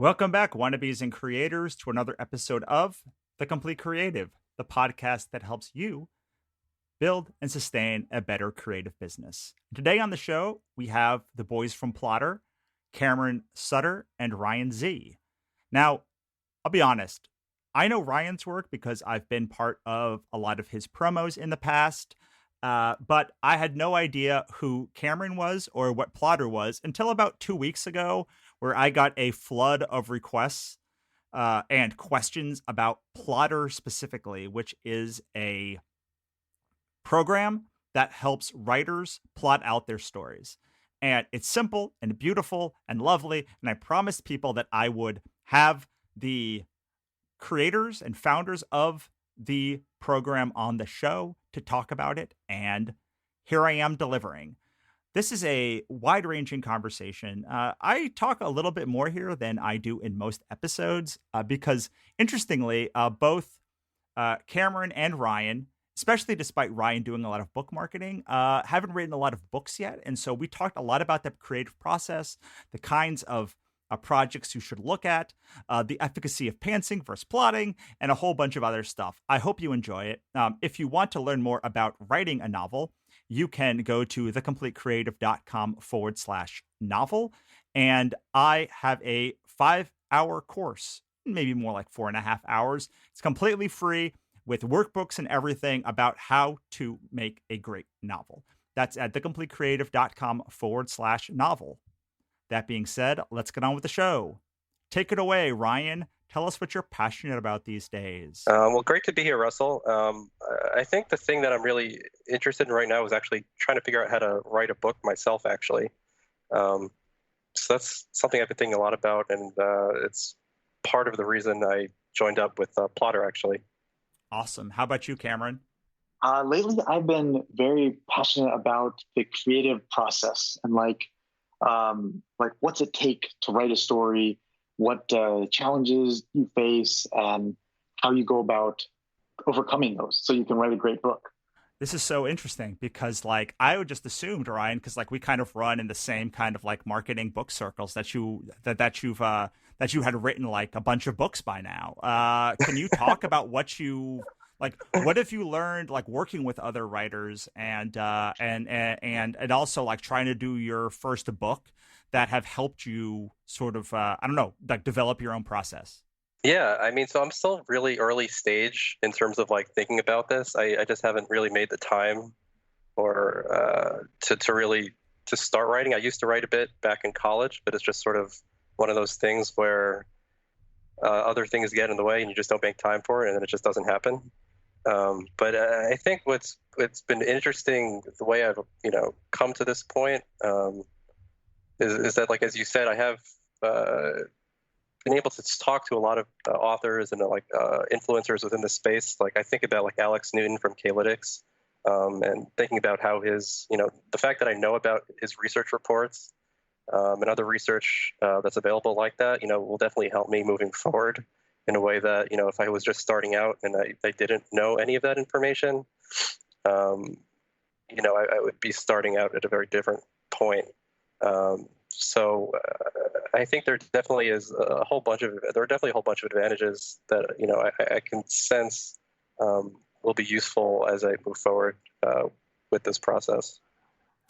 Welcome back, wannabes and creators, to another episode of The Complete Creative, the podcast that helps you build and sustain a better creative business. Today on the show, we have the boys from Plottr, Cameron Sutter and Ryan Z. Now, I'll be honest, I know Ryan's work because I've been part of a lot of his promos in the past, but I had no idea who Cameron was or what Plottr was until about 2 weeks ago, where I got a flood of requests and questions about Plottr specifically, which is a program that helps writers plot out their stories. And it's simple and beautiful and lovely. And I promised people that I would have the creators and founders of the program on the show to talk about it. And here I am delivering. This is a wide-ranging conversation. I talk a little bit more here than I do in most episodes because, interestingly, both Cameron and Ryan, especially despite Ryan doing a lot of book marketing, haven't written a lot of books yet. And so we talked a lot about the creative process, the kinds of projects you should look at, the efficacy of pantsing versus plotting, and a whole bunch of other stuff. I hope you enjoy it. If you want to learn more about writing a novel, you can go to thecompletecreative.com/novel. And I have a 5-hour course, maybe more like 4.5 hours. It's completely free with workbooks and everything about how to make a great novel. That's at thecompletecreative.com/novel. That being said, let's get on with the show. Take it away, Ryan. Tell us what you're passionate about these days. Well, great to be here, Russell. I think the thing that I'm really interested in right now is actually trying to figure out how to write a book myself, actually. So that's something I've been thinking a lot about, and it's part of the reason I joined up with Plottr, actually. Awesome. How about you, Cameron? Lately, I've been very passionate about the creative process and like what's it take to write a story, what challenges you face, and how you go about overcoming those so you can write a great book. This is so interesting because like I would just assumed, Ryan, because like we kind of run in the same kind of like marketing book circles that you had written like a bunch of books by now. Can you talk about what you like? What have you learned like working with other writers and also like trying to do your first book that have helped you sort of I don't know, like develop your own process? Yeah, I mean, so I'm still really early stage in terms of like thinking about this. I just haven't really made the time or to really to start writing. I used to write a bit back in college, but it's just sort of one of those things where other things get in the way and you just don't make time for it, and then it just doesn't happen. But I think it's been interesting the way I've come to this point is that, like as you said, I have been able to talk to a lot of authors and influencers within the space. Like I think about like Alex Newton from K-Lytics, and thinking about how his the fact that I know about his research reports and other research that's available like that will definitely help me moving forward in a way that if I was just starting out and I didn't know any of that information, I would be starting out at a very different point. So I think there definitely is a whole bunch of advantages that I can sense will be useful as I move forward with this process.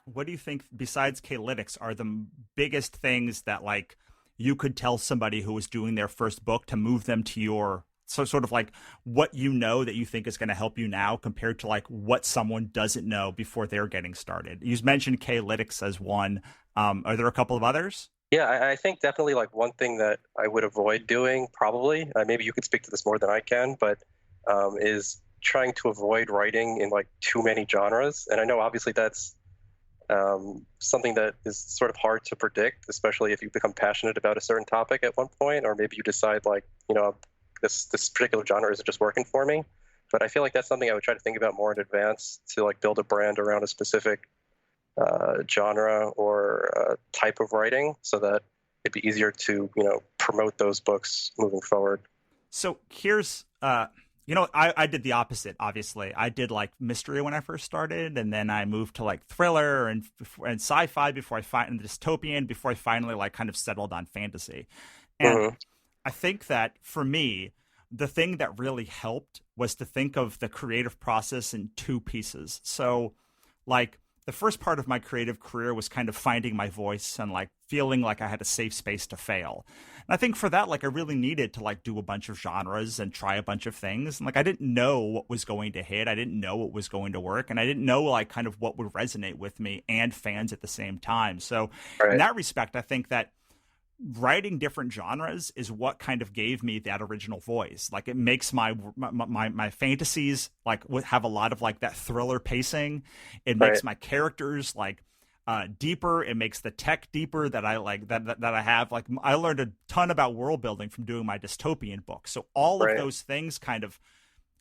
What do you think, besides K-Lytics, are the biggest things that like you could tell somebody who was doing their first book to move them to your sort of like what that you think is going to help you now compared to like what someone doesn't know before they're getting started? You mentioned K-Lytics as one. Are there a couple of others? Yeah, I think definitely like one thing that I would avoid doing probably, maybe you could speak to this more than I can, but is trying to avoid writing in like too many genres. And I know obviously that's something that is sort of hard to predict, especially if you become passionate about a certain topic at one point, or maybe you decide like, this particular genre isn't just working for me. But I feel like that's something I would try to think about more in advance to like build a brand around a specific genre or type of writing so that it'd be easier to, promote those books moving forward. So here's, I did the opposite, obviously. I did like mystery when I first started, and then I moved to like thriller and sci-fi and dystopian before I finally like kind of settled on fantasy. And Mm-hmm. I think that for me, the thing that really helped was to think of the creative process in two pieces. So, like, the first part of my creative career was kind of finding my voice and like feeling like I had a safe space to fail. And I think for that, like, I really needed to like do a bunch of genres and try a bunch of things. And like, I didn't know what was going to hit. I didn't know what was going to work. And I didn't know like kind of what would resonate with me and fans at the same time. So, in Right. that respect, I think that writing different genres is what kind of gave me that original voice. Like, it makes my fantasies like have a lot of like that thriller pacing. It makes Right. my characters like deeper. It makes the tech deeper that I like that I have. Like, I learned a ton about world building from doing my dystopian book. So all of Right. those things kind of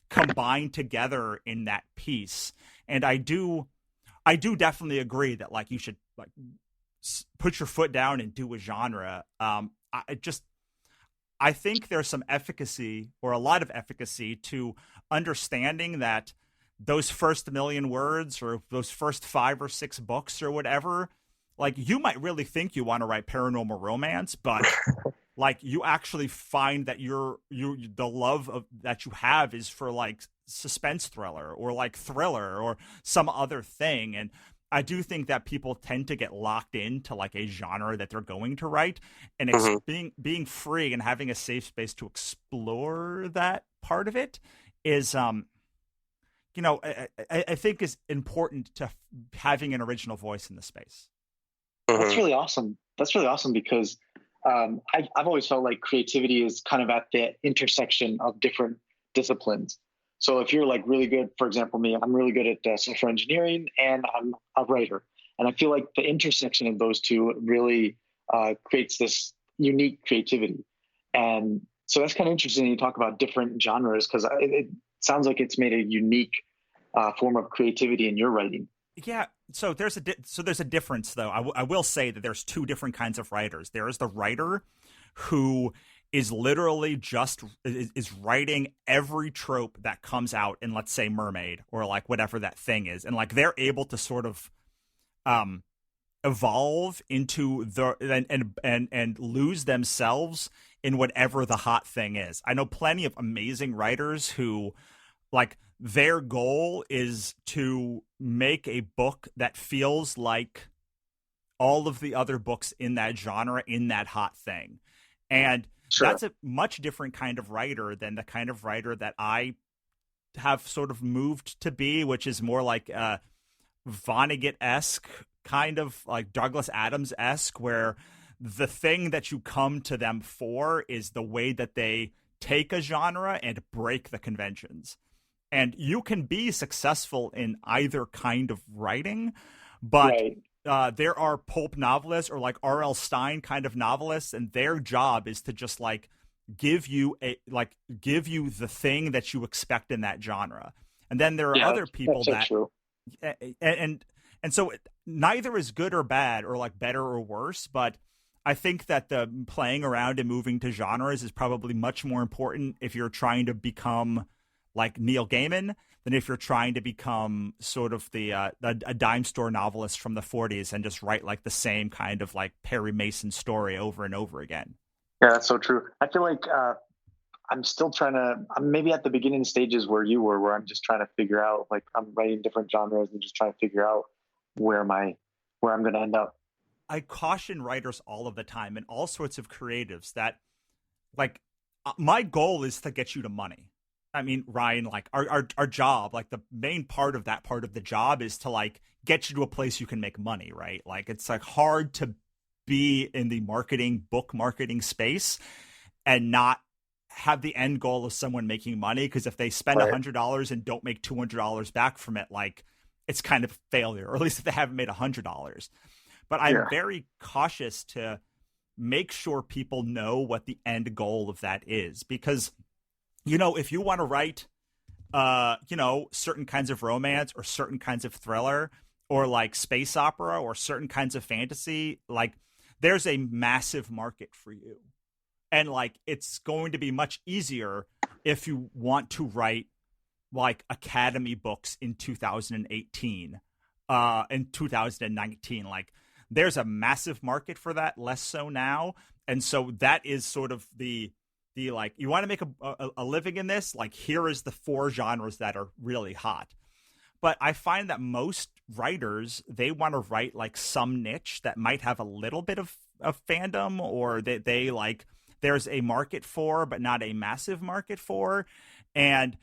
combine together in that piece. And I do definitely agree that like you should like put your foot down and do a genre. I think there's some efficacy or a lot of efficacy to understanding that those first million words or those first 5 or 6 books or whatever, like, you might really think you want to write paranormal romance, but like, you actually find that the love of that you have is for like suspense thriller or like thriller or some other thing. And I do think that people tend to get locked into like a genre that they're going to write, and Mm-hmm. being free and having a safe space to explore that part of it is I think is important to having an original voice in the space. That's Mm-hmm. really awesome. That's really awesome because I've always felt like creativity is kind of at the intersection of different disciplines. So if you're like really good, for example, me, I'm really good at software engineering and I'm a writer. And I feel like the intersection of those two really creates this unique creativity. And so that's kind of interesting. You talk about different genres because it sounds like it's made a unique form of creativity in your writing. Yeah, so there's a difference though. I will say that there's two different kinds of writers. There is the writer who is literally just is writing every trope that comes out in, let's say, Mermaid or like whatever that thing is, and like they're able to sort of um evolve into and lose themselves in whatever the hot thing is. I know plenty of amazing writers who like their goal is to make a book that feels like all of the other books in that genre, in that hot thing. And Sure. that's a much different kind of writer than the kind of writer that I have sort of moved to be, which is more like Vonnegut-esque, kind of like Douglas Adams-esque, where the thing that you come to them for is the way that they take a genre and break the conventions. And you can be successful in either kind of writing, but Right. there are pulp novelists or like R.L. Stine kind of novelists, and their job is to just like give you the thing that you expect in that genre. And then there are Yeah, other people that's so that true. and so neither is good or bad or like better or worse, but I think that the playing around and moving to genres is probably much more important if you're trying to become like Neil Gaiman than if you're trying to become sort of a dime store novelist from the 40s and just write like the same kind of like Perry Mason story over and over again. Yeah, that's so true. I feel like I'm still I'm maybe at the beginning stages where you were, where I'm just trying to figure out, like, I'm writing different genres and just trying to figure out where I'm going to end up. I caution writers all of the time and all sorts of creatives that like my goal is to get you to money. I mean, Ryan, like our job, like the main part of the job is to like get you to a place you can make money, right? Like, it's like hard to be in the book marketing space and not have the end goal of someone making money, because if they spend Right. $100 and don't make $200 back from it, like, it's kind of a failure, or at least if they haven't made $100. But I'm Yeah. very cautious to make sure people know what the end goal of that is, because if you want to write certain kinds of romance or certain kinds of thriller or like space opera or certain kinds of fantasy, like, there's a massive market for you. And like, it's going to be much easier if you want to write like Academy books in 2018, in 2019. Like, there's a massive market for that, less so now. And so that is sort of the like, you want to make a living in this, like here is the 4 genres that are really hot. But I find that most writers, they want to write like some niche that might have a little bit of fandom, or they like there's a market for, but not a massive market for. And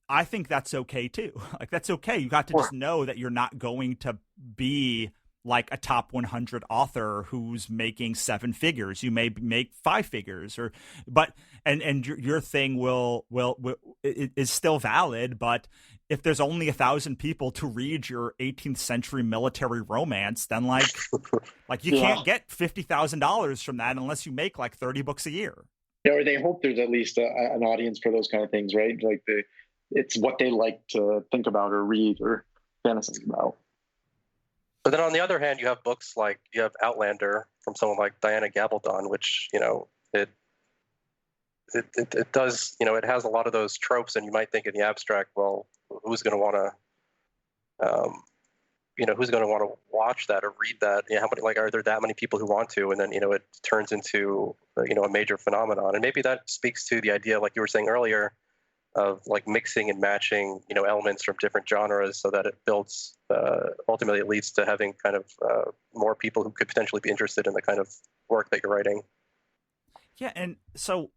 I think that's okay too. Like that's okay. You got to just know that you're not going to be like a top 100 author who's making 7 figures. You may make 5 figures, and your thing will is still valid. But if there's only 1,000 people to read your 18th century military romance, then like you can't get $50,000 from that unless you make like 30 books a year. Yeah, or they hope there's at least an audience for those kind of things, right? Like it's what they like to think about or read or fantasize about. But then on the other hand, you have books like you have Outlander from someone like Diana Gabaldon, which, you know, it does, you know, it has a lot of those tropes, and you might think in the abstract, well, who's going to want to, you know, who's going to want to watch that or read that? You know, how many, like, are there that many people who want to? And then, you know, it turns into, you know, a major phenomenon. And maybe that speaks to the idea, like you were saying earlier, of like mixing and matching, you know, elements from different genres so that it builds, ultimately it leads to having kind of more people who could potentially be interested in the kind of work that you're writing. Yeah. And so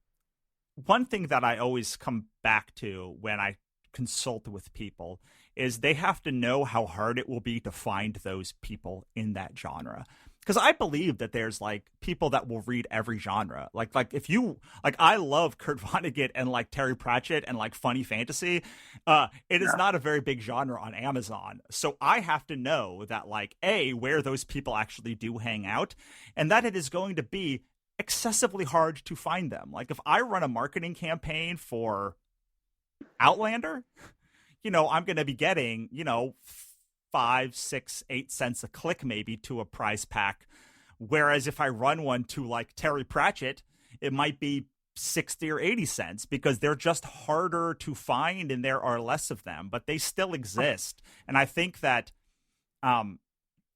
one thing that I always come back to when I consult with people is they have to know how hard it will be to find those people in that genre. Because I believe that there's like people that will read every genre. Like if you like, I love Kurt Vonnegut and like Terry Pratchett and like funny fantasy. It is not a very big genre on Amazon. So I have to know that like where those people actually do hang out, and that it is going to be excessively hard to find them. Like if I run a marketing campaign for Outlander, you know, I'm going to be getting, you know, 5, 6, 8 cents a click maybe to a prize pack. Whereas if I run one to like Terry Pratchett, it might be 60 or 80 cents because they're just harder to find and there are less of them, but they still exist. And I think that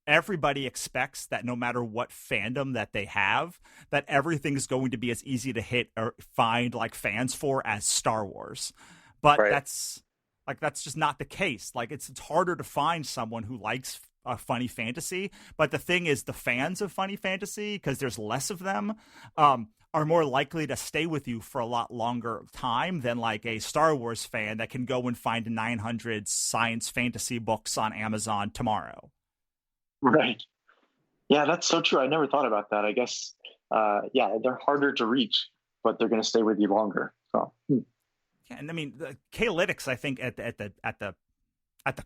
everybody expects that no matter what fandom that they have, that everything's going to be as easy to hit or find like fans for as Star Wars. But that's just not the case. Like it's harder to find someone who likes funny fantasy. But the thing is, the fans of funny fantasy, because there's less of them, are more likely to stay with you for a lot longer time than like a Star Wars fan that can go and find 900 science fantasy books on Amazon tomorrow. Right. Yeah, that's so true. I never thought about that. I guess, they're harder to reach, but they're going to stay with you longer. So. And I mean, the K-Lytics, I think at the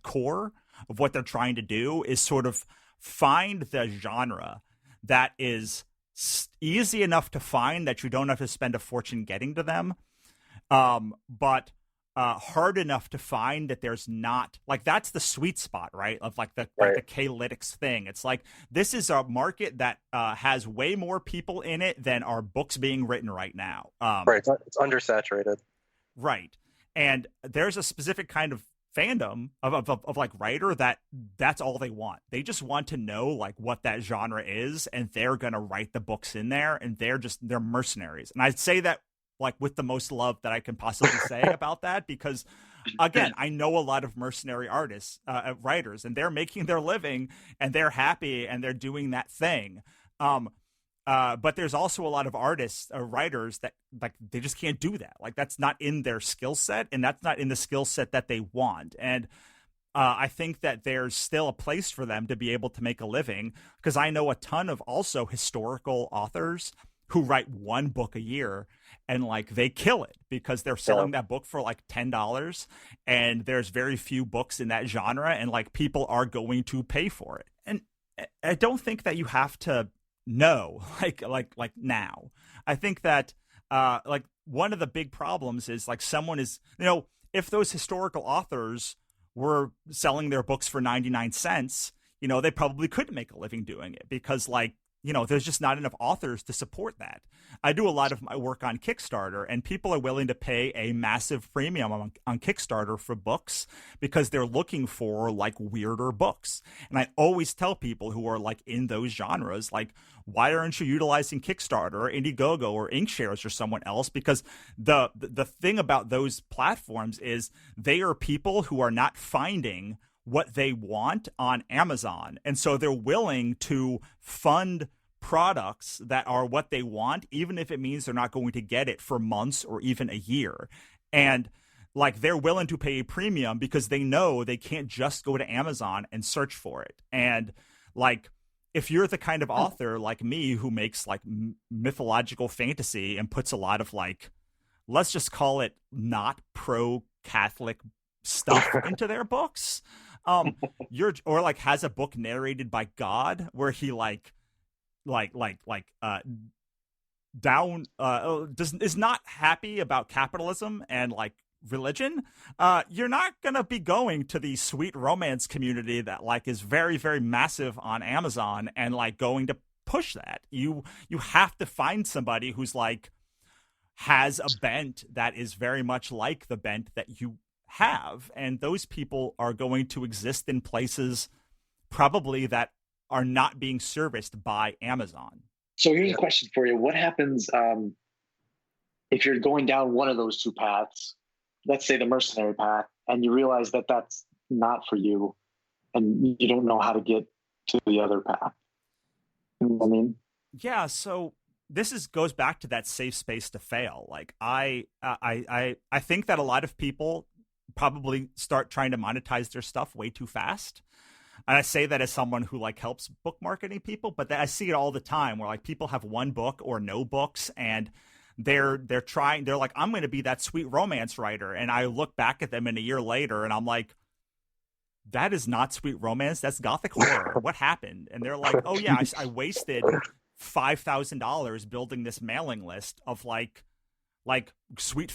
core of what they're trying to do is sort of find the genre that is easy enough to find that you don't have to spend a fortune getting to them, but hard enough to find that there's not like that's the sweet spot, right? Of like the K-Lytics thing. It's like this is a market that has way more people in it than are books being written right now. It's undersaturated. Right. And there's a specific kind of fandom of like writer that's all they want. They just want to know like what that genre is, and they're going to write the books in there, and they're mercenaries. And I'd say that like with the most love that I can possibly say about that, because again, I know a lot of mercenary artists, writers, and they're making their living and they're happy and they're doing that thing. But there's also a lot of artists or writers that like they just can't do that. Like that's not in their skill set, and that's not in the skill set that they want. And I think that there's still a place for them to be able to make a living, because I know a ton of also historical authors who write one book a year and like they kill it because they're selling that book for like $10, and there's very few books in that genre, and like people are going to pay for it. And I don't think that you have to know like now. I think that like one of the big problems is like someone is, you know, if those historical authors were selling their books for 99 cents, you know, they probably couldn't make a living doing it because like, there's just not enough authors to support that. I do a lot of my work on Kickstarter, and people are willing to pay a massive premium on Kickstarter for books because they're looking for like weirder books. And I always tell people who are like in those genres, like, why aren't you utilizing Kickstarter or Indiegogo or Inkshares or someone else? Because the thing about those platforms is they are people who are not finding what they want on Amazon. And so they're willing to fund products that are what they want, even if it means they're not going to get it for months or even a year. And like, they're willing to pay a premium because they know they can't just go to Amazon and search for it. And like, if you're the kind of author like me who makes like mythological fantasy and puts a lot of like, let's just call it not pro-Catholic stuff into their books, or like has a book narrated by God where he is not happy about capitalism and like religion, you're not gonna be going to the sweet romance community that like is very, very massive on Amazon and like going to push that. You have to find somebody who's like has a bent that is very much like the bent that you have, and those people are going to exist in places probably that are not being serviced by Amazon. So here's a question for you. What happens if you're going down one of those two paths, let's say the mercenary path, and you realize that that's not for you and you don't know how to get to the other path? You know what I mean? Yeah, so this goes back to that safe space to fail. Like I think that a lot of people probably start trying to monetize their stuff way too fast. And I say that as someone who like helps book marketing people, but I see it all the time where like people have one book or no books, and they're like, I'm going to be that sweet romance writer. And I look back at them in a year later and I'm like, that is not sweet romance. That's gothic horror. What happened? And they're like, oh yeah, I wasted $5,000 building this mailing list of like sweet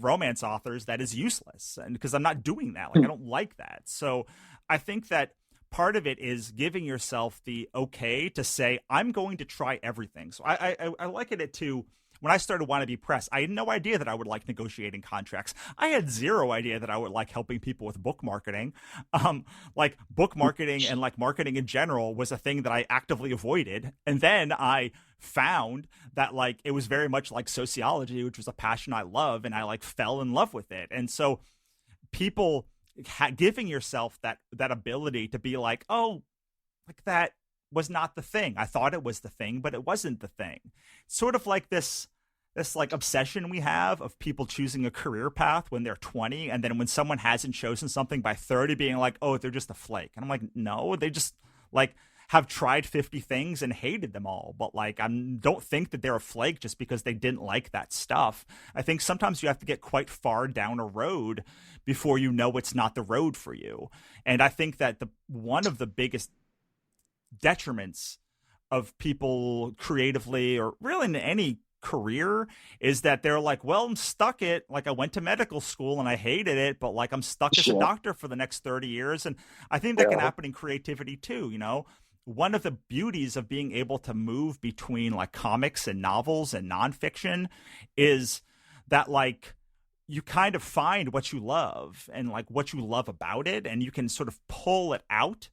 romance authors that is useless. And because I'm not doing that, like I don't like that. So I think that part of it is giving yourself the okay to say, I'm going to try everything. So I liken it to when I started Want to Be Press. I had no idea that I would like negotiating contracts. I had zero idea that I would like helping people with book marketing. Like book marketing and like marketing in general was a thing that I actively avoided. And then I found that like it was very much like sociology, which was a passion I love, and I like fell in love with it. And so people giving yourself that ability to be like, oh, like that was not the thing. I thought it was the thing, but it wasn't the thing. It's sort of like this like obsession we have of people choosing a career path when they're 20, and then when someone hasn't chosen something by 30 being like, oh, they're just a flake. And I'm like, no, they just like have tried 50 things and hated them all. But like, I don't think that they're a flake just because they didn't like that stuff. I think sometimes you have to get quite far down a road before you know it's not the road for you. And I think that one of the biggest detriments of people creatively, or really in any career, is that they're like, well, I'm stuck like I went to medical school and I hated it, but like I'm stuck as a doctor for the next 30 years. And I think that can happen in creativity too. One of the beauties of being able to move between like comics and novels and nonfiction is that like you kind of find what you love and like what you love about it, and you can sort of pull it out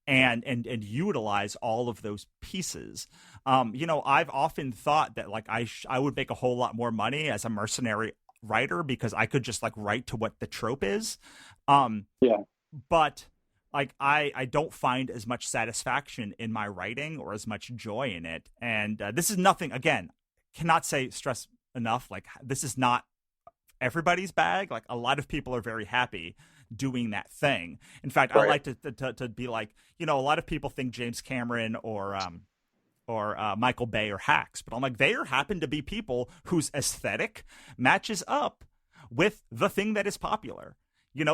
and utilize all of those pieces. I've often thought that like I would make a whole lot more money as a mercenary writer because I could just like write to what the trope is. But like I don't find as much satisfaction in my writing or as much joy in it. And this is nothing, again, cannot stress enough, like this is not everybody's bag. Like a lot of people are very happy doing that thing. In fact, I like to be like, a lot of people think James Cameron or Michael Bay are hacks, but I'm like, they happen to be people whose aesthetic matches up with the thing that is popular.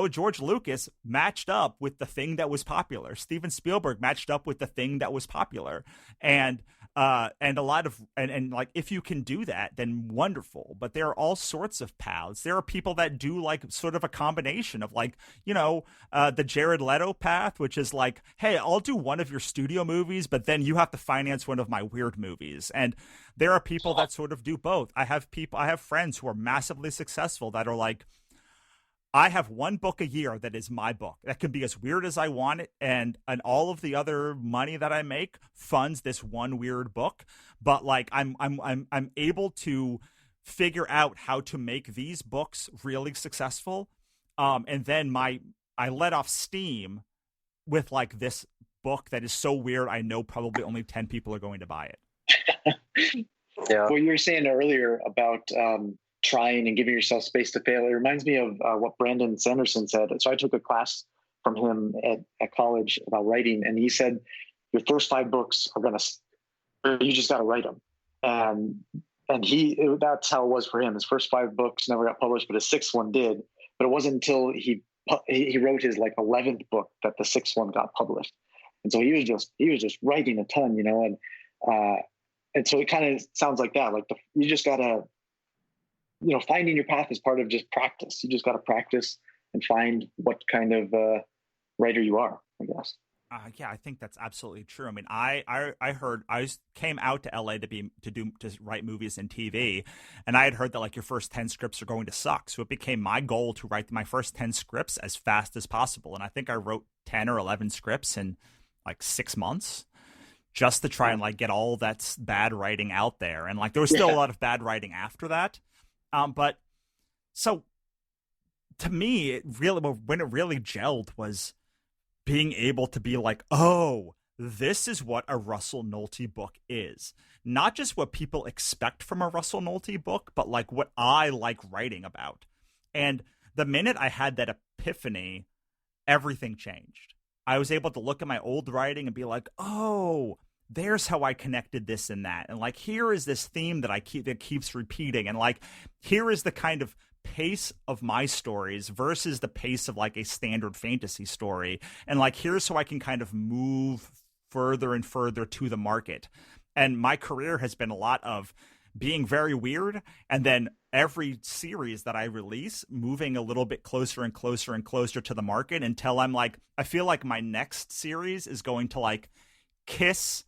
George Lucas matched up with the thing that was popular. Steven Spielberg matched up with the thing that was popular. And And a lot of and like if you can do that, then wonderful. But there are all sorts of paths. There are people that do like sort of a combination of like, the Jared Leto path, which is like, hey, I'll do one of your studio movies, but then you have to finance one of my weird movies. And there are people that sort of do both. I have friends who are massively successful that are like, I have one book a year that is my book. That can be as weird as I want it, and all of the other money that I make funds this one weird book. But like I'm able to figure out how to make these books really successful. And then I let off steam with like this book that is so weird I know probably only 10 people are going to buy it. Yeah. What you were saying earlier about trying and giving yourself space to fail, it reminds me of what Brandon Sanderson said. So I took a class from him at college about writing, and he said your first 5 books you just got to write them. And that's how it was for him. His first 5 books never got published, but his 6th one did. But it wasn't until he wrote his like 11th book that the 6th one got published. And so he was just writing a ton, and so it kind of sounds like that. Like you just gotta, finding your path is part of just practice. You just gotta practice and find what kind of writer you are, I guess. Yeah, I think that's absolutely true. I mean, I heard I came out to LA to write movies and TV, and I had heard that like your first 10 scripts are going to suck. So it became my goal to write my first 10 scripts as fast as possible. And I think I wrote 10 or 11 scripts in like 6 months, just to try and like get all that bad writing out there. And like there was still a lot of bad writing after that. But so to me, when it really gelled was being able to be like, oh, this is what a Russell Nohelty book is. Not just what people expect from a Russell Nohelty book, but like what I like writing about. And the minute I had that epiphany, everything changed. I was able to look at my old writing and be like, oh, there's how I connected this and that. And like, here is this theme that keeps repeating. And like, here is the kind of pace of my stories versus the pace of like a standard fantasy story. And like, here's how I can kind of move further and further to the market. And my career has been a lot of being very weird, and then every series that I release moving a little bit closer and closer and closer to the market until I'm like, I feel like my next series is going to like kiss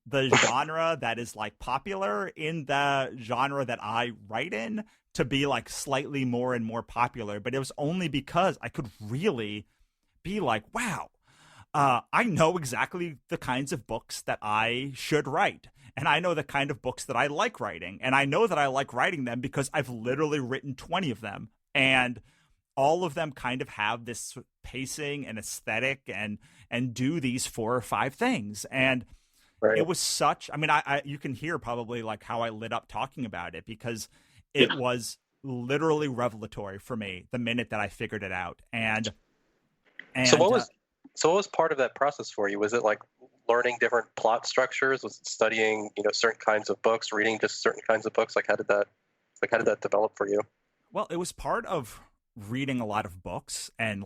the genre that is like popular in the genre that I write in to be like slightly more and more popular. But it was only because I could really be like, wow, I know exactly the kinds of books that I should write. And I know the kind of books that I like writing. And I know that I like writing them because I've literally written 20 of them. And all of them kind of have this pacing and aesthetic and do these 4 or 5 things. And right. It was such, I mean, I you can hear probably like how I lit up talking about it, because it was literally revelatory for me the minute that I figured it out. And so what was part of that process for you? Was it like learning different plot structures? Was it studying, certain kinds of books, reading just certain kinds of books? How did that develop for you? Well, it was part of reading a lot of books and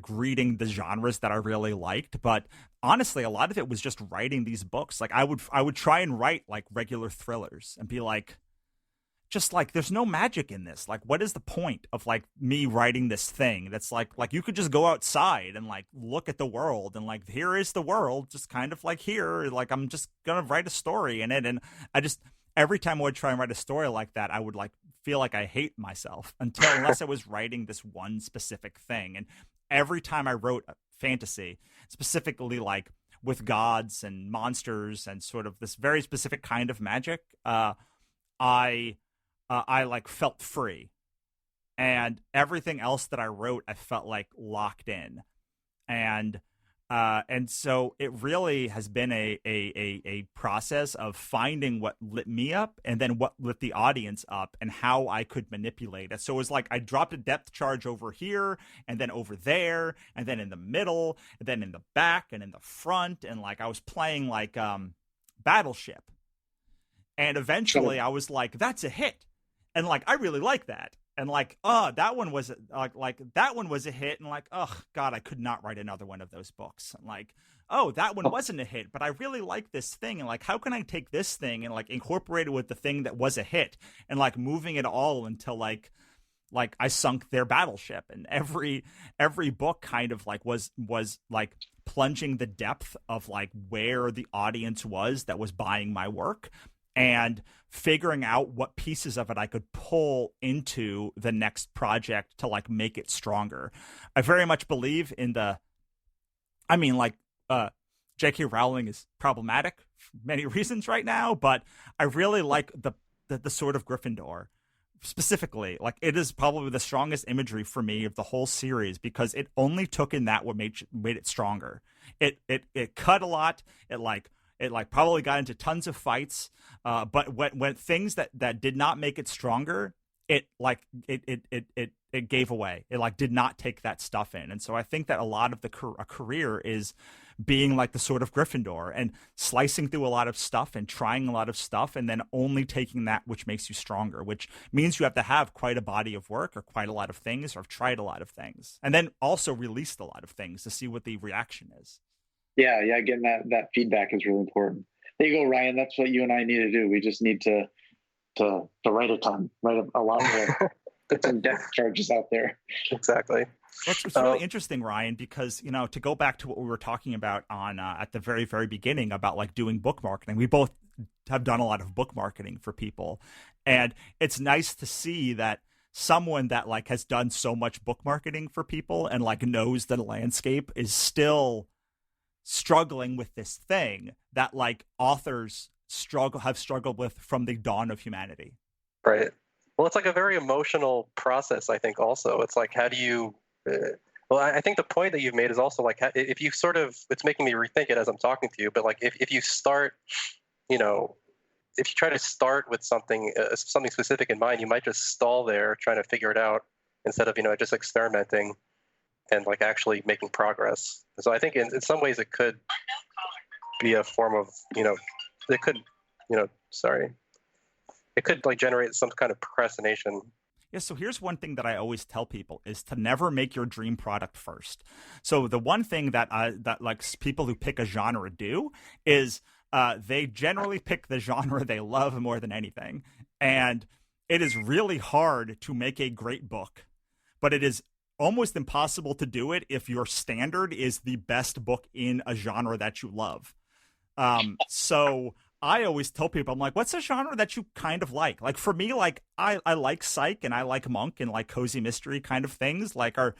reading the genres that I really liked. But honestly, a lot of it was just writing these books. Like I would try and write like regular thrillers and be like, just like, there's no magic in this. Like, what is the point of like me writing this thing that's like you could just go outside and like look at the world and like, here is the world, just kind of like here, like I'm just gonna write a story in it. And I just, every time I would try and write a story like that, I would like feel like I hate myself unless I was writing this one specific thing. And every time I wrote a fantasy, specifically like with gods and monsters and sort of this very specific kind of magic, I like felt free, and everything else that I wrote, I felt like locked in. And so it really has been a process of finding what lit me up and then what lit the audience up and how I could manipulate it. So it was like I dropped a depth charge over here and then over there and then in the middle and then in the back and in the front. And like I was playing like Battleship. And eventually I was like, that's a hit. And like, I really like that. and like, oh, that one was like that one was a hit, and like, oh God, I could not write another one of those books. And like, oh, that one wasn't a hit, but I really like this thing, and like, how can I take this thing and like incorporate it with the thing that was a hit, and like moving it all until like I sunk their battleship, and every book kind of like was like plunging the depth of like where the audience was that was buying my work, and figuring out what pieces of it I could pull into the next project to like make it stronger. I very much believe in J.K. Rowling is problematic for many reasons right now, but I really like the Sword of Gryffindor. Specifically, like, it is probably the strongest imagery for me of the whole series, because it only took in that what made it stronger. It cut a lot. It probably got into tons of fights. But when things that did not make it stronger, it gave away. It like did not take that stuff in. And so I think that a lot of a career is being like the Sword of Gryffindor and slicing through a lot of stuff and trying a lot of stuff, and then only taking that which makes you stronger, which means you have to have quite a body of work or quite a lot of things, or have tried a lot of things, and then also released a lot of things to see what the reaction is. Yeah. Getting that feedback is really important. There you go, Ryan. That's what you and I need to do. We just need to write a ton, write a lot more. Put some depth charges out there. Exactly. Well, it's really interesting, Ryan, because, you know, to go back to what we were talking about on at the very, very beginning about like doing book marketing, we both have done a lot of book marketing for people. And it's nice to see that someone that like has done so much book marketing for people and like knows the landscape is still struggling with this thing that like authors have struggled with from the dawn of humanity. Right. Well, it's like a very emotional process, I think, also. It's like, how do you well, I think the point that you've made is also like, if you sort of, it's making me rethink it as I'm talking to you, but like if you start, you know, if you try to start with something specific in mind, you might just stall there trying to figure it out instead of, you know, just experimenting and like actually making progress. So I think in some ways it could be a form of, you know, it could like generate some kind of procrastination. Yeah, so here's one thing that I always tell people is to never make your dream product first. So the one thing that like people who pick a genre do is they generally pick the genre they love more than anything. And it is really hard to make a great book, but it is almost impossible to do it if your standard is the best book in a genre that you love. So I always tell people, I'm like, what's a genre that you kind of like? Like for me, like I like psych and I like monk and like cozy mystery kind of things. Like are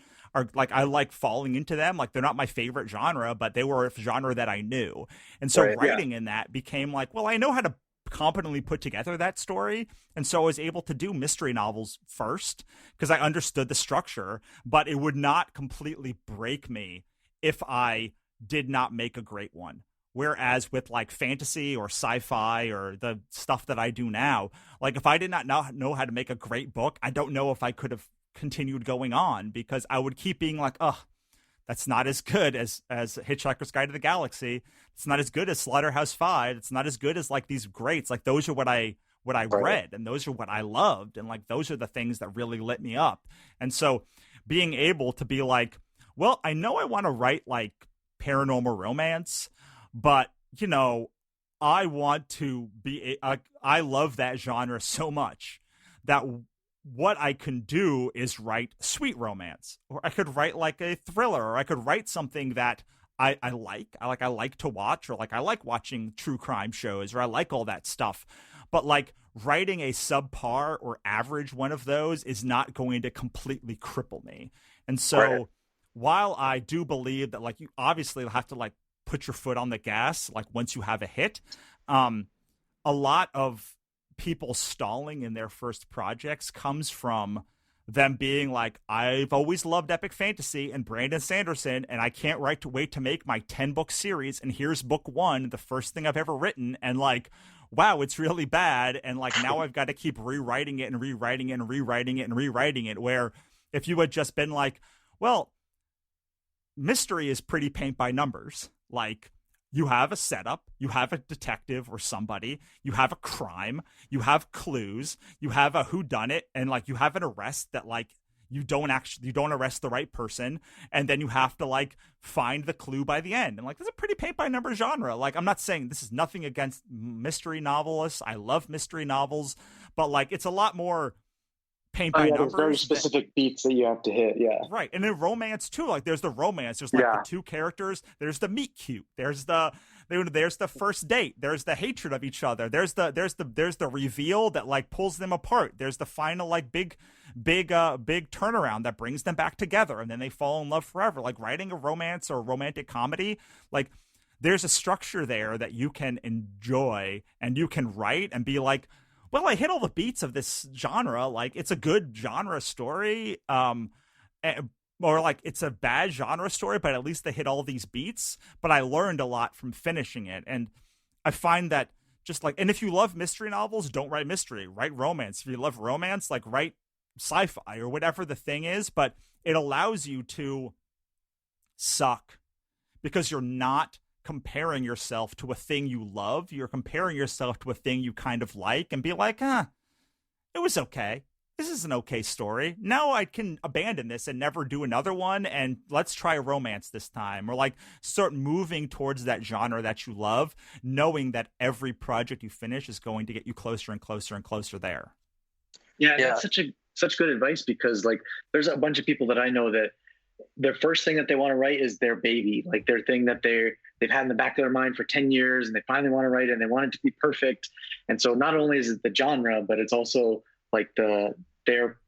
like I like falling into them. Like they're not my favorite genre, but they were a genre that I knew. And so writing in that became like, well, I know how to competently put together that story. And so I was able to do mystery novels first because I understood the structure, but it would not completely break me if I did not make a great one. Whereas with like fantasy or sci-fi or the stuff that I do now, like if I did not know how to make a great book, I don't know if I could have continued going on because I would keep being like, oh, that's not as good as Hitchhiker's Guide to the Galaxy. It's not as good as Slaughterhouse-Five. It's not as good as like these greats. Like those are what I read and those are what I loved. And like those are the things that really lit me up. And so being able to be like, well, I know I want to write like paranormal romance, but, you know, I want to be I love that genre so much that what I can do is write sweet romance, or I could write like a thriller, or I could write something that I like to watch, or like I like watching true crime shows, or I like all that stuff. But like writing a subpar or average one of those is not going to completely cripple me. And so while I do believe that like you obviously have to like put your foot on the gas like once you have a hit, a lot of people stalling in their first projects comes from them being like, I've always loved epic fantasy and Brandon Sanderson, and I can't wait to make my 10-book series, and here's book 1, the first thing I've ever written, and like, wow, it's really bad, and like now I've got to keep rewriting it and rewriting it and rewriting it and rewriting it, where if you had just been like, well, mystery is pretty paint by numbers. Like, you have a setup, you have a detective or somebody, you have a crime, you have clues, you have a whodunit, and like you have an arrest that like you don't arrest the right person, and then you have to like find the clue by the end. And like that's a pretty paint by number genre. Like I'm not saying this is nothing against mystery novelists. I love mystery novels, but like it's a lot more paint by numbers. There's very specific beats that you have to hit. Yeah. Right. And in romance too, like there's the romance, there's like the two characters, there's the meet cute, there's the first date, there's the hatred of each other, there's the reveal that like pulls them apart, there's the final like big turnaround that brings them back together, and then they fall in love forever. Like writing a romance or a romantic comedy, like there's a structure there that you can enjoy and you can write and be like, well, I hit all the beats of this genre. Like, it's a good genre story. Or like it's a bad genre story, but at least they hit all these beats. But I learned a lot from finishing it. And I find that just like, and if you love mystery novels, don't write mystery, write romance. If you love romance, like write sci-fi or whatever the thing is. But it allows you to suck because you're not comparing yourself to a thing you love. You're comparing yourself to a thing you kind of like and be like, it was okay. This is an okay story. Now I can abandon this and never do another one, and let's try a romance this time. Or like start moving towards that genre that you love, knowing that every project you finish is going to get you closer and closer and closer there. Yeah, that's such good advice, because like there's a bunch of people that I know that their first thing that they want to write is their baby, like their thing that they've had in the back of their mind for 10 years, and they finally want to write it, and they want it to be perfect. And so not only is it the genre, but it's also like their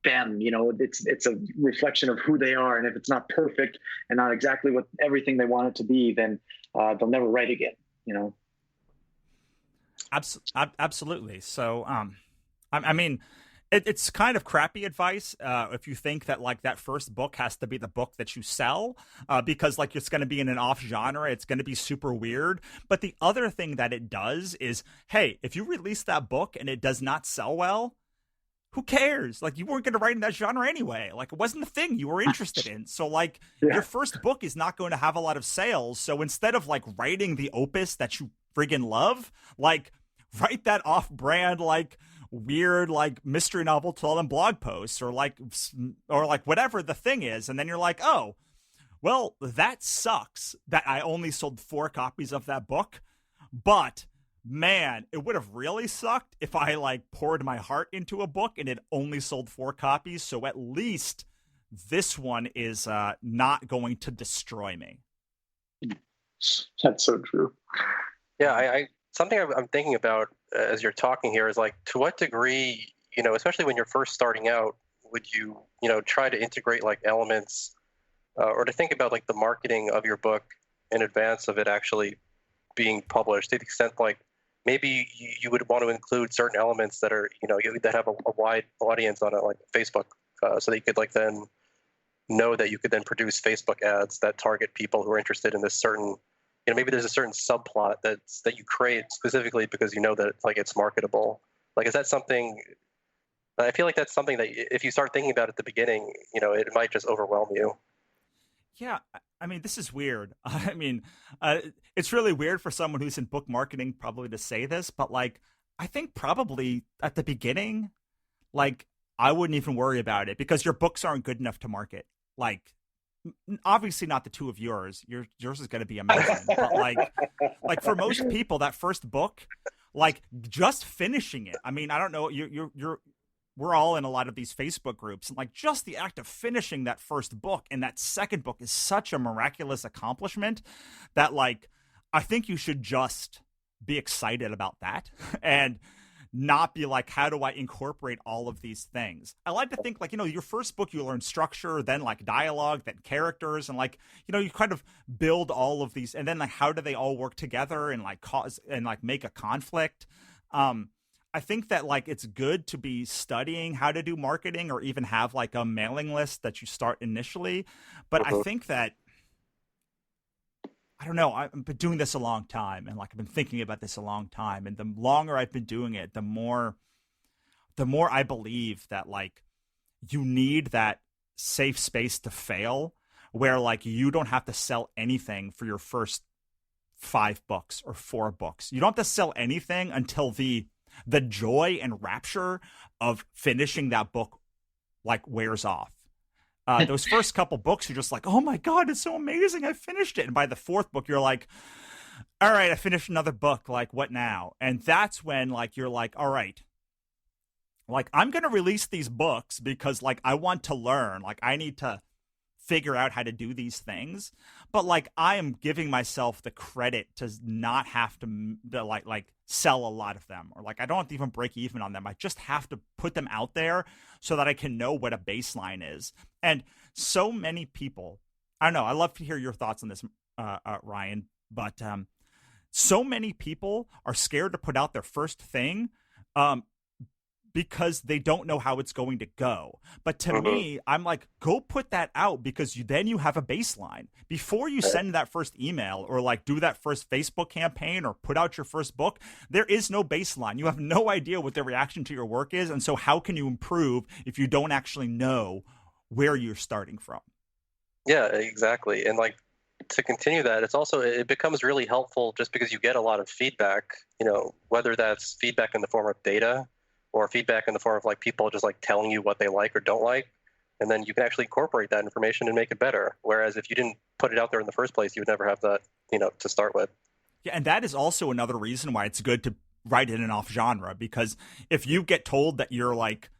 them, it's a reflection of who they are. And if it's not perfect and not exactly what everything they want it to be, then they'll never write again, Absolutely. So, I mean, it's kind of crappy advice if you think that like that first book has to be the book that you sell, because like it's going to be in an off genre, it's going to be super weird. But the other thing that it does is, hey, if you release that book and it does not sell well, who cares? Like you weren't going to write in that genre anyway. Like it wasn't the thing you were interested in. So like your first book is not going to have a lot of sales. So instead of like writing the opus that you friggin' love, like write that off-brand like weird like mystery novel told in blog posts or like whatever the thing is, and then you're like, oh well, that sucks that I only sold 4 copies of that book, but man, it would have really sucked if I like poured my heart into a book and it only sold 4 copies, so at least this one is not going to destroy me. That's so true. Yeah, I something I'm thinking about as you're talking here is like, to what degree, especially when you're first starting out, would you, try to integrate like elements or to think about like the marketing of your book in advance of it actually being published, to the extent like maybe you would want to include certain elements that are, that have a wide audience on it, like Facebook, so that you could like then know that you could then produce Facebook ads that target people who are interested in this certain, maybe there's a certain subplot that you create specifically because you know that like it's marketable. Like, is that something? I feel like that's something that if you start thinking about at the beginning, it might just overwhelm you. Yeah, I mean, this is weird. I mean, it's really weird for someone who's in book marketing probably to say this, but like, I think probably at the beginning, like, I wouldn't even worry about it because your books aren't good enough to market. Like, obviously not the two of yours. Yours is going to be amazing, but like for most people, that first book, like just finishing it. I mean, I don't know. We're all in a lot of these Facebook groups, and like just the act of finishing that first book and that second book is such a miraculous accomplishment that like I think you should just be excited about that and not be like, how do I incorporate all of these things? I like to think like, your first book, you learn structure, then like dialogue, then characters, and like, you kind of build all of these, and then like, how do they all work together and like cause and like make a conflict? I think that like, it's good to be studying how to do marketing or even have like a mailing list that you start initially. But I think that, I don't know, I've been doing this a long time, and like I've been thinking about this a long time, and the longer I've been doing it, the more I believe that like you need that safe space to fail where like you don't have to sell anything for your first 5 books or 4 books. You don't have to sell anything until the joy and rapture of finishing that book like wears off. Those first couple books, you're just like, oh my God, it's so amazing. I finished it. And by the 4th book, you're like, all right, I finished another book. Like, what now? And that's when like, you're like, all right, like I'm going to release these books because like, I want to learn, like I need to figure out how to do these things. But like, I am giving myself the credit to not have to like sell a lot of them, or like, I don't have to even break even on them. I just have to put them out there so that I can know what a baseline is. And so many people, I don't know, I love to hear your thoughts on this, Ryan, but so many people are scared to put out their first thing because they don't know how it's going to go. But to me, I'm like, go put that out, because then you have a baseline. Before you send that first email or like do that first Facebook campaign or put out your first book, there is no baseline. You have no idea what the reaction to your work is. And so how can you improve if you don't actually know where you're starting from? Yeah, exactly. And like, to continue that, it becomes really helpful just because you get a lot of feedback, whether that's feedback in the form of data or feedback in the form of like people just like telling you what they like or don't like. And then you can actually incorporate that information and make it better. Whereas if you didn't put it out there in the first place, you would never have that, to start with. Yeah. And that is also another reason why it's good to write in an off genre, because if you get told that you're like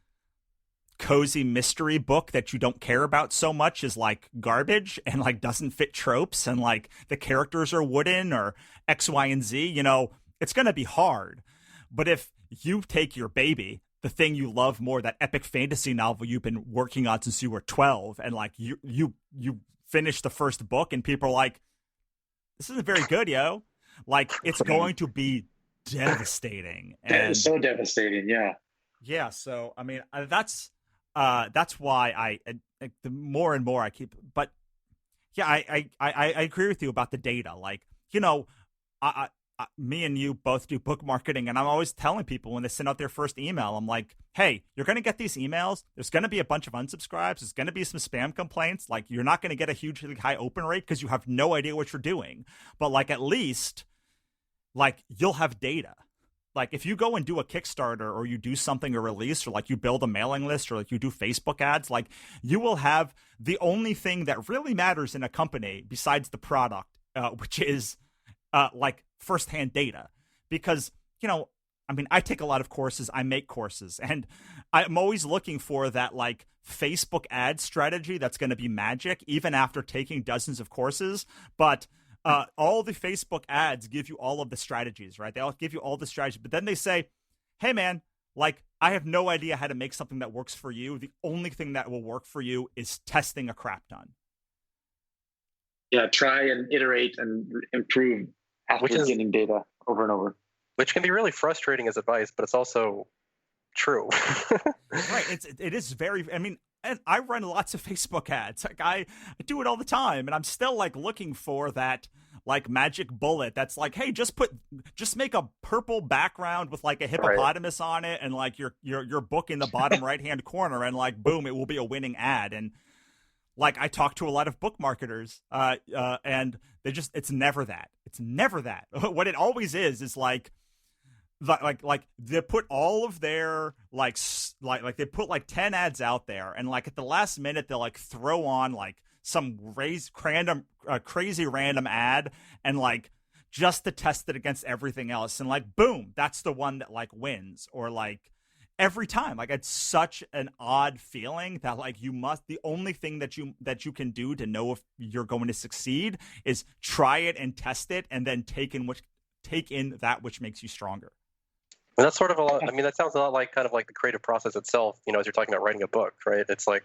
cozy mystery book that you don't care about so much is like garbage and like doesn't fit tropes and like the characters are wooden or X, Y, and Z, it's going to be hard. But if you take your baby, the thing you love more, that epic fantasy novel you've been working on since you were 12, and like you finish the first book and people are like, this isn't very good, yo. Like, it's going to be devastating. And it's so devastating. Yeah. Yeah. So, I mean, that's why the more and more I keep, but yeah, I agree with you about the data. Like, me and you both do book marketing, and I'm always telling people when they send out their first email, I'm like, hey, you're going to get these emails. There's going to be a bunch of unsubscribes. There's going to be some spam complaints. Like, you're not going to get a hugely high open rate because you have no idea what you're doing. But like, at least like you'll have data. Like, if you go and do a Kickstarter or you do something, a release, or like you build a mailing list, or like you do Facebook ads, like you will have the only thing that really matters in a company besides the product, which is like firsthand data. Because, I mean, I take a lot of courses, I make courses, and I'm always looking for that like Facebook ad strategy that's going to be magic, even after taking dozens of courses. But all the Facebook ads give you all of the strategies, right? They all give you all the strategies, but then they say, hey man, like, I have no idea how to make something that works for you. The only thing that will work for you is testing a crap ton. Yeah, try and iterate and improve after getting data over and over. Which can be really frustrating as advice, but it's also true. Right. It is very, I mean, and I run lots of Facebook ads. Like I do it all the time, and I'm still like looking for that like magic bullet that's like, hey, just make a purple background with like a hippopotamus on it, and like your book in the bottom right hand corner, and like boom, it will be a winning ad. And like, I talk to a lot of book marketers, and it's never that. It's never that. What it always is like they put all of their like they put like 10 ads out there, and like at the last minute they'll like throw on like some crazy random ad, and like just to test it against everything else, and like boom, that's the one that like wins. Or like every time, like, it's such an odd feeling that like the only thing that you can do to know if you're going to succeed is try it and test it, and then take in that which makes you stronger. And that's sort of a lot. I mean, that sounds a lot like kind of like the creative process itself, as you're talking about writing a book, right? It's like,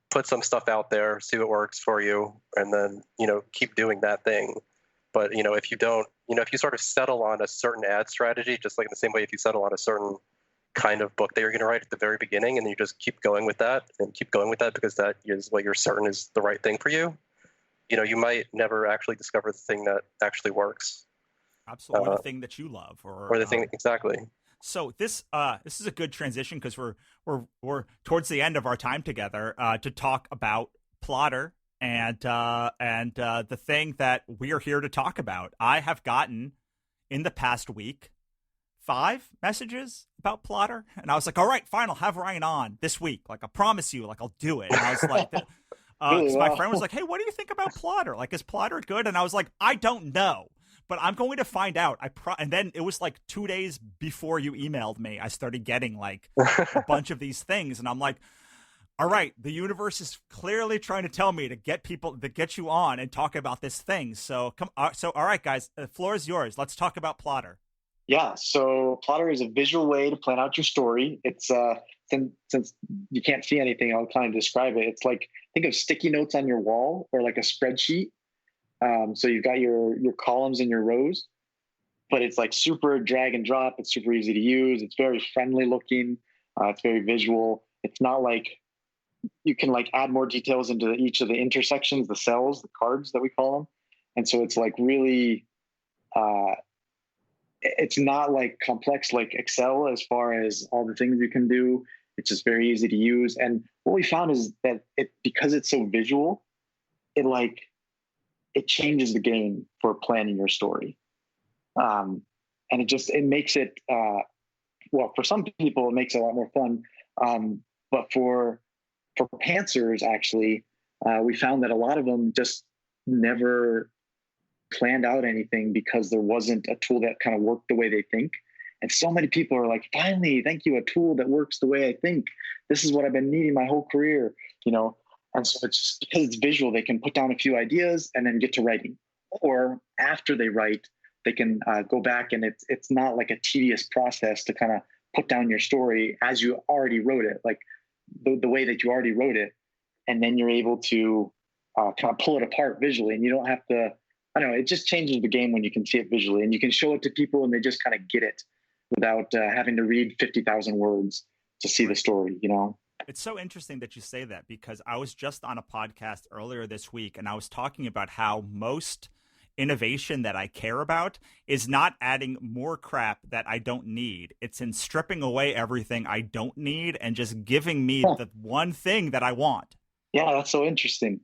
put some stuff out there, see what works for you, and then, keep doing that thing. But, if you don't, if you sort of settle on a certain ad strategy, just like in the same way if you settle on a certain kind of book that you're going to write at the very beginning, and you just keep going with that because that is what you're certain is the right thing for you, you might never actually discover the thing that actually works. Absolutely. Or the thing that you love, or the thing. Exactly. So this is a good transition, because we're towards the end of our time together, to talk about Plottr, and the thing that we are here to talk about. I have gotten in the past week 5 messages about Plottr, and I was like, all right, fine, I'll have Ryan on this week. Like, I promise you, like, I'll do it. And I was like, Really? so my Wow. friend was like, hey, what do you think about Plottr? Like, is Plottr good? And I was like, I don't know, but I'm going to find out. And then it was like 2 days before you emailed me, I started getting like a bunch of these things, and I'm like, all right, the universe is clearly trying to tell me to get you on and talk about this thing. So all right, guys, the floor is yours. Let's talk about Plottr. Yeah. So Plottr is a visual way to plan out your story. It's since you can't see anything, I'll kind of describe it. It's like, think of sticky notes on your wall or like a spreadsheet. So you've got your columns and your rows, but it's like super drag and drop. It's super easy to use. It's very friendly looking. It's very visual. It's not like you can like add more details into each of the intersections, the cells, the cards that we call them. And so it's like really, it's not like complex like Excel as far as all the things you can do. It's just very easy to use. And what we found is that because it's so visual, it changes the game for planning your story. And it makes it, well, for some people, it makes it a lot more fun. But for pantsers, actually, we found that a lot of them just never planned out anything because there wasn't a tool that kind of worked the way they think. And so many people are like, finally, thank you, a tool that works the way I think. This is what I've been needing my whole career, And so it's just because it's visual, they can put down a few ideas and then get to writing. Or after they write, they can go back, and it's not like a tedious process to kind of put down your story as you already wrote it, like the way that you already wrote it. And then you're able to kind of pull it apart visually, and you don't have to, I don't know, it just changes the game when you can see it visually and you can show it to people and they just kind of get it without having to read 50,000 words to see the story, It's so interesting that you say that, because I was just on a podcast earlier this week and I was talking about how most innovation that I care about is not adding more crap that I don't need. It's in stripping away everything I don't need and just giving me the one thing that I want. Yeah, that's so interesting.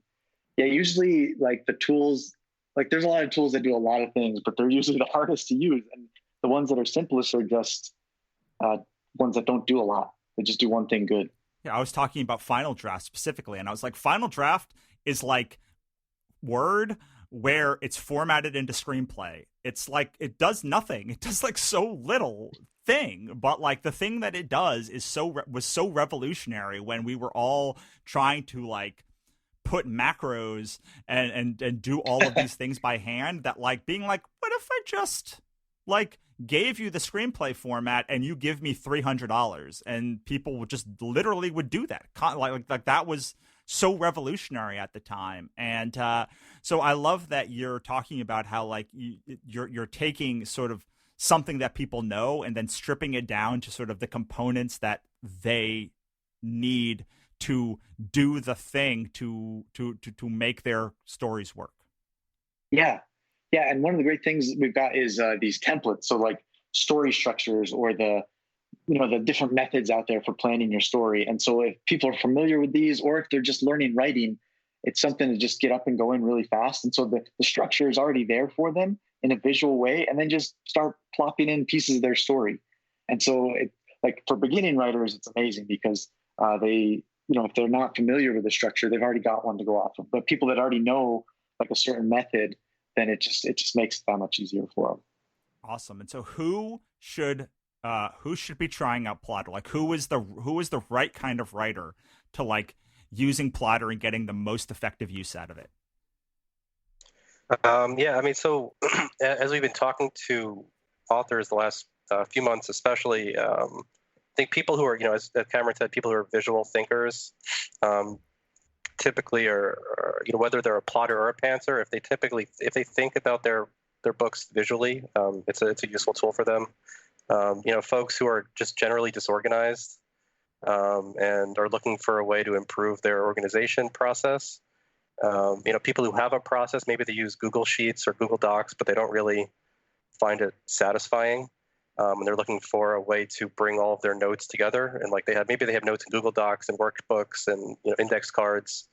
Yeah, usually like the tools, like there's a lot of tools that do a lot of things, but they're usually the hardest to use. And the ones that are simplest are just ones that don't do a lot. They just do one thing good. Yeah, I was talking about Final Draft specifically, and I was like, Final Draft is like Word where it's formatted into screenplay. It's like, it does nothing. It does like so little thing, but like the thing that it does is was so revolutionary when we were all trying to like put macros and do all of these things by hand, that like being like, what if I just like gave you the screenplay format and you give me $300? And people would just literally would do that. Like that was so revolutionary at the time. And so I love that you're talking about how like you're taking sort of something that people know and then stripping it down to sort of the components that they need to do the thing to make their stories work. Yeah. Yeah. And one of the great things we've got is these templates. So like story structures or the different methods out there for planning your story. And so if people are familiar with these, or if they're just learning writing, it's something to just get up and going really fast. And so the structure is already there for them in a visual way, and then just start plopping in pieces of their story. And so like for beginning writers, it's amazing because they, if they're not familiar with the structure, they've already got one to go off of. But people that already know like a certain method, then it just makes it that much easier for them. Awesome. And so who should be trying out Plottr? Like who is the right kind of writer to like using Plottr and getting the most effective use out of it? Yeah, I mean, so as we've been talking to authors the last few months, especially, I think people who are, as Cameron said, people who are visual thinkers, typically are, whether they're a plotter or a pantser, if they think about their books visually, it's a useful tool for them. Folks who are just generally disorganized and are looking for a way to improve their organization process. People who have a process, maybe they use Google Sheets or Google Docs, but they don't really find it satisfying. And they're looking for a way to bring all of their notes together. And like they have notes in Google Docs and workbooks and index cards.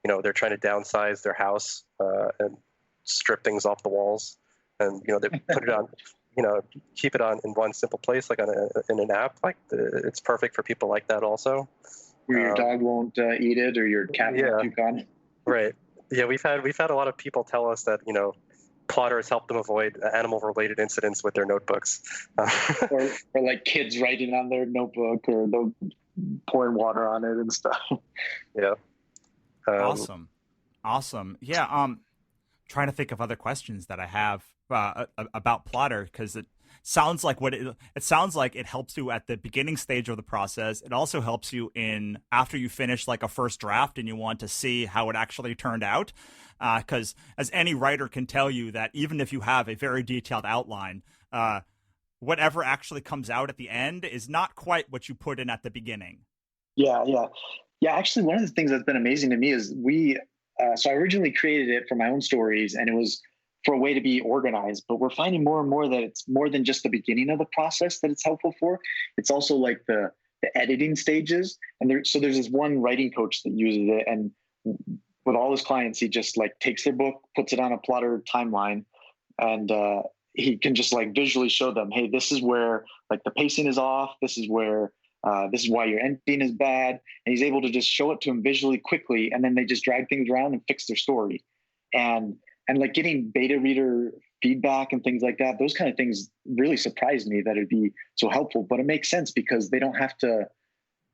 they're trying to downsize their house and strip things off the walls, and they put it on, keep it on in one simple place, like in an app. Like it's perfect for people like that also. Where your dog won't eat it, or your cat won't puke on it. Right. Yeah, we've had a lot of people tell us that Plottr has helped them avoid animal-related incidents with their notebooks. or like kids writing on their notebook, or they'll pouring water on it and stuff. Yeah. Awesome. Yeah. Trying to think of other questions that I have about Plottr, because it sounds like it sounds like it helps you at the beginning stage of the process. It also helps you after you finish like a first draft and you want to see how it actually turned out. Because as any writer can tell you, that even if you have a very detailed outline, whatever actually comes out at the end is not quite what you put in at the beginning. Yeah. Actually, one of the things that's been amazing to me is so I originally created it for my own stories, and it was for a way to be organized, but we're finding more and more that it's more than just the beginning of the process that it's helpful for. It's also like the editing stages. And there's this one writing coach that uses it, and with all his clients, he just like takes their book, puts it on a Plottr timeline, and he can just like visually show them, hey, this is where like the pacing is off. This is where this is why your ending is bad. And he's able to just show it to them visually quickly, and then they just drag things around and fix their story. And like getting beta reader feedback and things like that, those kind of things really surprised me that it'd be so helpful. But it makes sense because they don't have to,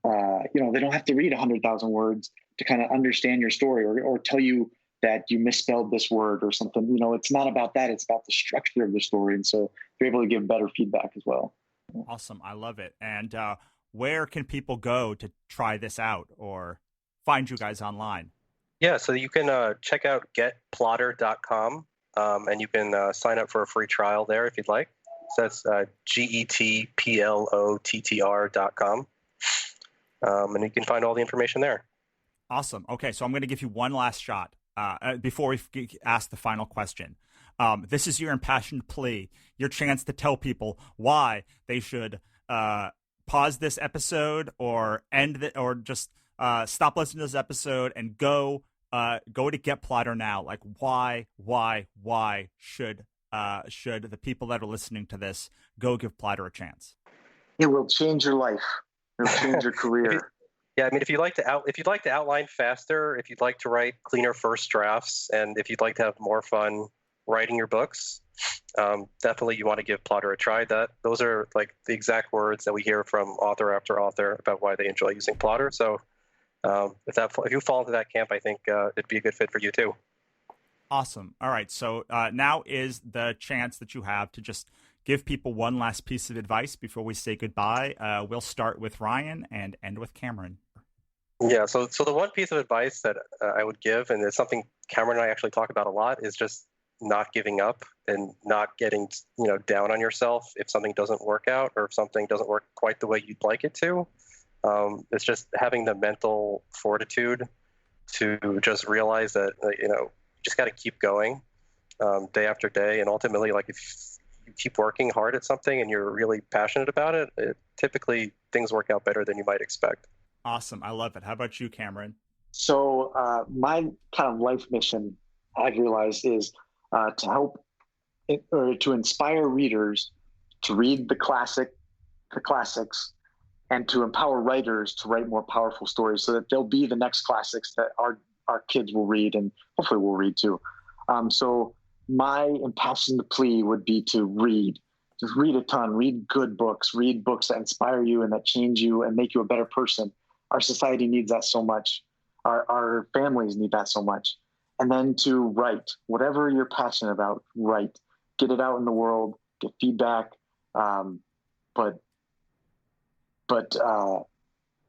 they don't have to read 100,000 words to kind of understand your story, or tell you that you misspelled this word or something. It's not about that. It's about the structure of the story. And so they're able to give better feedback as well. Awesome. I love it. And where can people go to try this out or find you guys online? Yeah, so you can check out getplottr.com, and you can sign up for a free trial there if you'd like. So that's getplottr.com, and you can find all the information there. Awesome. Okay, so I'm going to give you one last shot before we ask the final question. This is your impassioned plea, your chance to tell people why they should pause this episode or end it, or just stop listening to this episode and go to Get Plottr now. Like why should the people that are listening to this go give Plottr a chance? It will change your life. It'll change your career. Yeah, I mean, if you'd like to outline faster, if you'd like to write cleaner first drafts, and if you'd like to have more fun writing your books, definitely you want to give Plottr a try. Those are like the exact words that we hear from author after author about why they enjoy using Plottr. So if you fall into that camp, I think it'd be a good fit for you too. Awesome. All right. So now is the chance that you have to just give people one last piece of advice before we say goodbye. We'll start with Ryan and end with Cameron. Yeah. So the one piece of advice that I would give, and it's something Cameron and I actually talk about a lot, is just not giving up and not getting down on yourself if something doesn't work out, or if something doesn't work quite the way you'd like it to. It's just having the mental fortitude to just realize that you just got to keep going day after day, and ultimately, like if you keep working hard at something and you're really passionate about it, typically things work out better than you might expect. Awesome. I love it. How about you, Cameron? So my kind of life mission, I've realized, is to help or to inspire readers to read the classics, and to empower writers to write more powerful stories, so that they'll be the next classics that our kids will read, and hopefully we'll read too. So my impassioned plea would be to read. Just read a ton, read good books, read books that inspire you and that change you and make you a better person. Our society needs that so much. Our families need that so much. And then to write, whatever you're passionate about, write. Get it out in the world, get feedback, but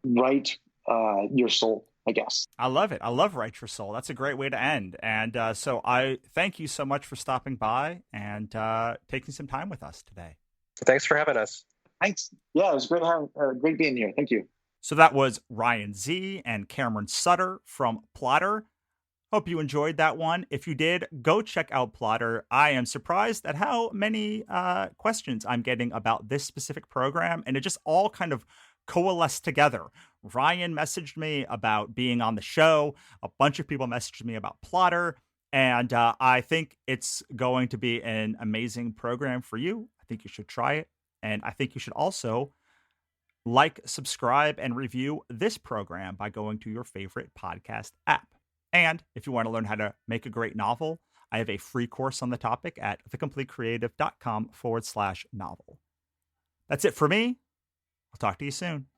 write your soul, I guess. I love it. I love Write Your Soul. That's a great way to end. And so I thank you so much for stopping by and taking some time with us today. Thanks for having us. Thanks. Yeah, it was great being here. Thank you. So that was Ryan Z and Cameron Sutter from Plottr. Hope you enjoyed that one. If you did, go check out Plottr. I am surprised at how many questions I'm getting about this specific program, and it just all kind of coalesce together. Ryan messaged me about being on the show. A bunch of people messaged me about Plottr. And I think it's going to be an amazing program for you. I think you should try it. And I think you should also like, subscribe, and review this program by going to your favorite podcast app. And if you want to learn how to make a great novel, I have a free course on the topic at thecompletecreative.com/novel. That's it for me. I'll talk to you soon.